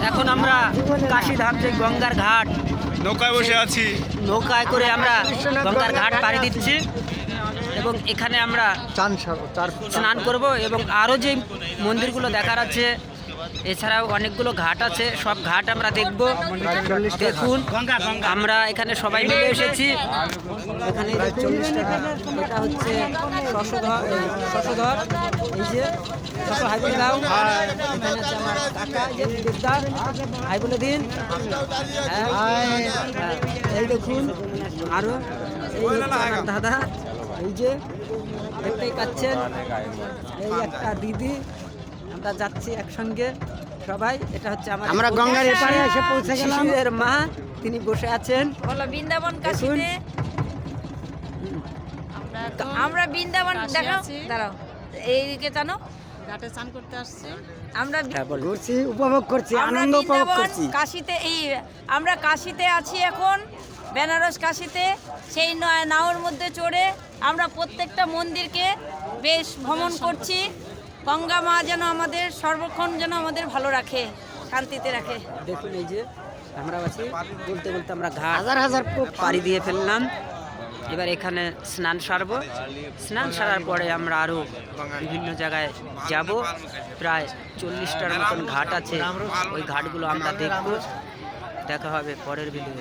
এখন আমরা কাশীধাম যে গঙ্গার ঘাট নৌকায় বসে আছি। নৌকায় করে আমরা গঙ্গার ঘাট পাড়ি দিচ্ছি এবং এখানে আমরা স্নান করব এবং আরও যে মন্দিরগুলো দেখার আছে, এছাড়াও অনেকগুলো ঘাট আছে, সব ঘাট আমরা দেখব। দেখুন আমরা এখানে সবাই মিলে এসেছি। এখানে 40 টাকা, এটা হচ্ছে শশধর, এই যে শশ হাই বলে দাও। এখানে আছে আমার কাকা, এই যে দেবদা, হাই বলে দিন। এই দেখুন আরও এই হচ্ছে আমার দাদা, এই যে দেখতেই পাচ্ছেন, এই একটা দিদি, আমরা যাচ্ছি একসঙ্গে সবাই। এটা হচ্ছে আমরা গঙ্গার এপারে এসে পৌঁছে গেলাম। এর মা তিনি বসে আছেন। বলো বৃন্দাবন কাশীতে আমরা বৃন্দাবন দেখো, দাঁড়াও এইদিকে জানো ঘাটে স্নান করতে আসছি। আমরা ঘুরছি, উপভোগ করছি, আনন্দ উপভোগ করছি। কাশীতে আমরা কাশীতে আছি এখন, বেনারস কাশীতে। সেই নাওর মধ্যে চড়ে আমরা প্রত্যেকটা মন্দিরকে বেশ ভ্রমণ করছি। গঙ্গা মা যেন আমাদের সর্বক্ষণ যেন আমাদের ভালো রাখে, শান্তিতে রাখে। দেখুন এই যে আমরা আছি, বলতে বলতে আমরা ঘাট হাজার পাড়ি দিয়ে ফেললাম। এবার এখানে স্নান সারবো, স্নান সারার পরে আমরা আরও বিভিন্ন জায়গায় যাব। প্রায় 40টার মতন ঘাট আছে, ওই ঘাটগুলো আমরা দেখব। দেখা হবে পরের ভিডিও।